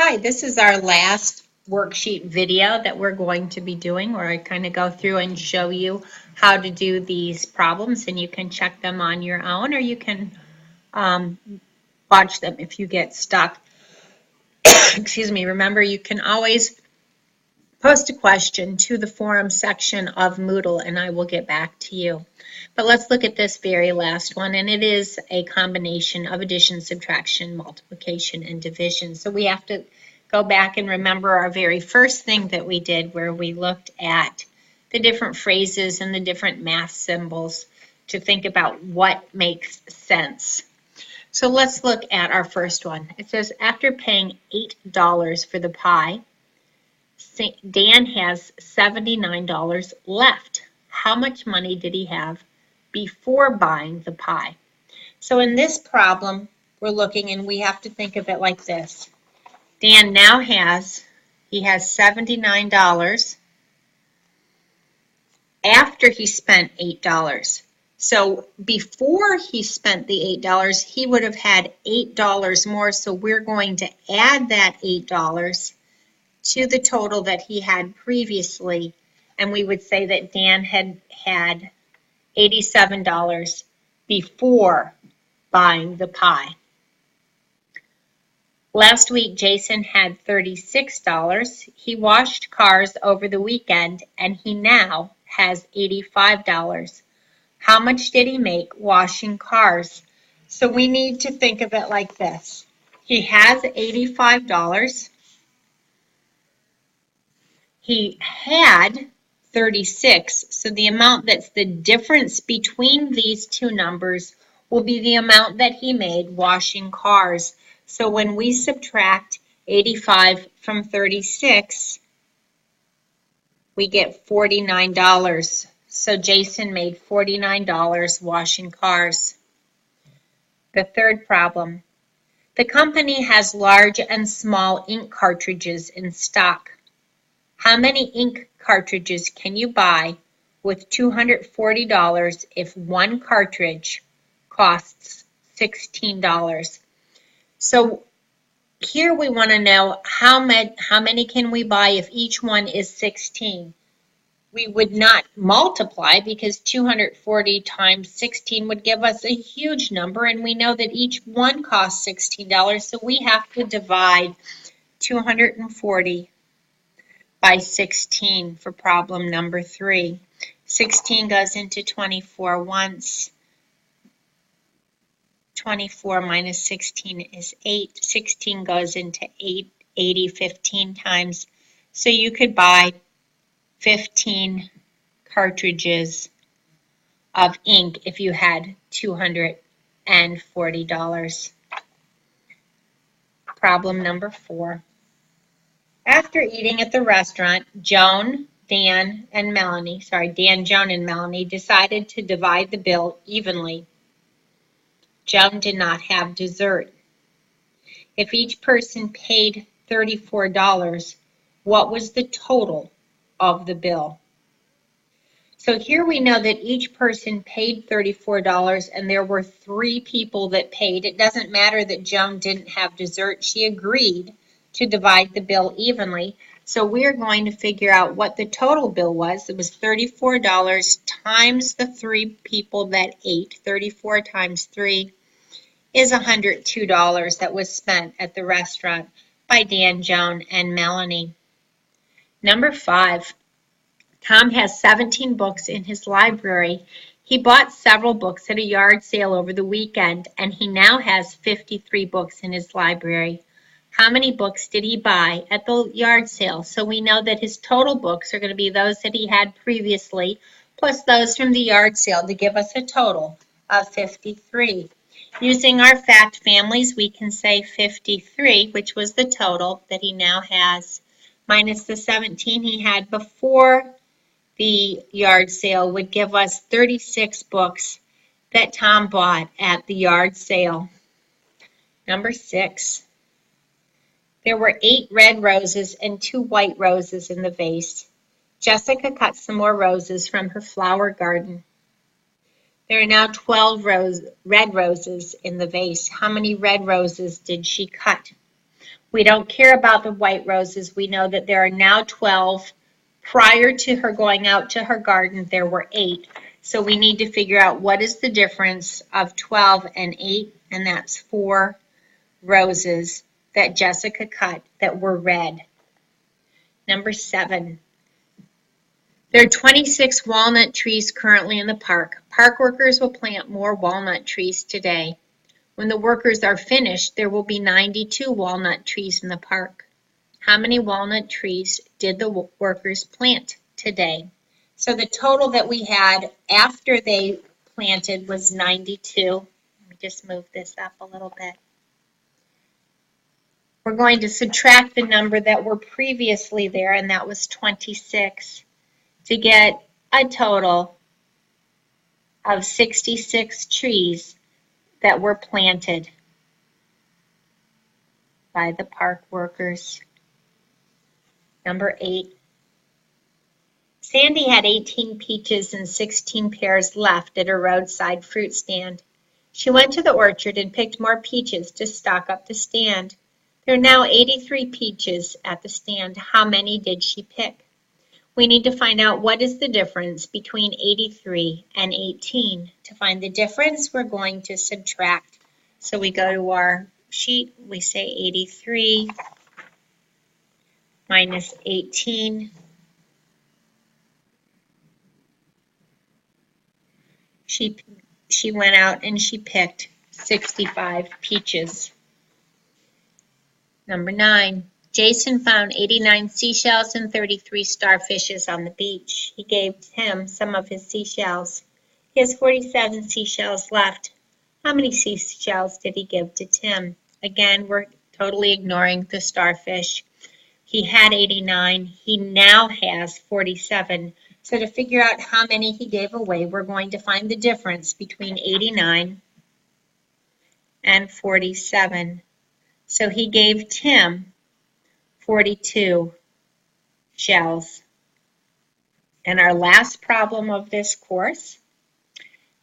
Hi, this is our last worksheet video that we're going to be doing, where I kind of go through and show you how to do these problems, and you can check them on your own, or you can watch them if you get stuck. Excuse me. Remember, you can always post a question to the forum section of Moodle, and I will get back to you. But let's look at this very last one, and it is a combination of addition, subtraction, multiplication, and division. So we have to go back and remember our very first thing that we did, where we looked at the different phrases and the different math symbols to think about what makes sense. So let's look at our first one. It says, after paying $8 for the pie, Dan has $79 left. How much money did he have before buying the pie? So in this problem, we're looking, and we have to think of it like this. Dan now has $79 after he spent $8. So before he spent the $8, he would have had $8 more. So we're going to add that $8 to the total that he had previously, and we would say that Dan had $87 before buying the pie. Last week, Jason had $36. He washed cars over the weekend, and he now has $85. How much did he make washing cars? So we need to think of it like this. He has $85. He had 36, so the amount that's the difference between these two numbers will be the amount that he made washing cars. So when we subtract 85 from 36, we get $49. So Jason made $49 washing cars. The third problem. The company has large and small ink cartridges in stock. How many ink cartridges can you buy with $240 if one cartridge costs $16? So here we want to know how many can we buy if each one is 16. We would not multiply, because 240 times 16 would give us a huge number, and we know that each one costs $16, so we have to divide 240 by 16 for problem number 3. 16 goes into 24 once. 24 minus 16 is 8. 16 goes into 80 15 times. So you could buy 15 cartridges of ink if you had $240. Problem number 4. After eating at the restaurant, Dan, Joan, and Melanie decided to divide the bill evenly. Joan did not have dessert. If each person paid $34, what was the total of the bill? So here we know that each person paid $34, and there were 3 people that paid. It doesn't matter that Joan didn't have dessert. She agreed to divide the bill evenly. So we're going to figure out what the total bill was. It was $34 times the 3 people that ate. 34 times 3 is $102 that was spent at the restaurant by Dan, Joan, and Melanie. Number 5. Tom has 17 books in his library. He bought several books at a yard sale over the weekend, and he now has 53 books in his library. How many books did he buy at the yard sale? So we know that his total books are going to be those that he had previously, plus those from the yard sale, to give us a total of 53. Using our fact families, we can say 53, which was the total that he now has, minus the 17 he had before the yard sale, would give us 36 books that Tom bought at the yard sale. Number 6. There were 8 red roses and 2 white roses in the vase. Jessica cut some more roses from her flower garden. There are now 12 red roses in the vase. How many red roses did she cut? We don't care about the white roses. We know that there are now 12. Prior to her going out to her garden, there were 8. So we need to figure out what is the difference of 12 and 8, and that's 4 roses that Jessica cut that were red. Number 7. There are 26 walnut trees currently in the park. Park workers will plant more walnut trees today. When the workers are finished, there will be 92 walnut trees in the park. How many walnut trees did the workers plant today? So the total that we had after they planted was 92. Let me just move this up a little bit. We're going to subtract the number that were previously there, and that was 26, to get a total of 66 trees that were planted by the park workers. Number 8. Sandy had 18 peaches and 16 pears left at her roadside fruit stand. She went to the orchard and picked more peaches to stock up the stand. There are now 83 peaches at the stand. How many did she pick? We need to find out what is the difference between 83 and 18. To find the difference, we're going to subtract. So we go to our sheet, we say 83 minus 18. She went out and she picked 65 peaches. Number 9. Jason found 89 seashells and 33 starfishes on the beach. He gave Tim some of his seashells. He has 47 seashells left. How many seashells did he give to Tim? Again, we're totally ignoring the starfish. He had 89. He now has 47. So to figure out how many he gave away, we're going to find the difference between 89 and 47. So he gave Tim 42 shells. And our last problem of this course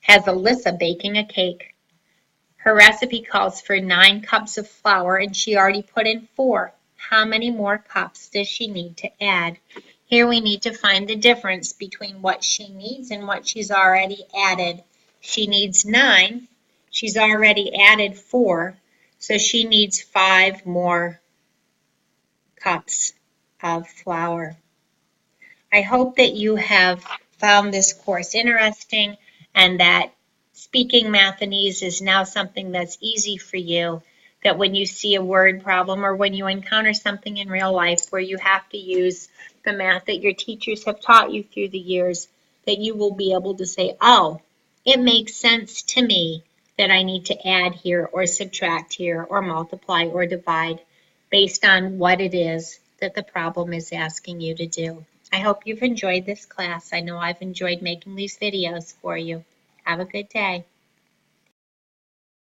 has Alyssa baking a cake. Her recipe calls for 9 cups of flour and she already put in 4. How many more cups does she need to add? Here we need to find the difference between what she needs and what she's already added. She needs 9. She's already added 4. So she needs 5 more cups of flour. I hope that you have found this course interesting and that speaking Mathanese is now something that's easy for you, that when you see a word problem or when you encounter something in real life where you have to use the math that your teachers have taught you through the years, that you will be able to say, oh, it makes sense to me that I need to add here or subtract here or multiply or divide based on what it is that the problem is asking you to do. I hope you've enjoyed this class. I know I've enjoyed making these videos for you. Have a good day.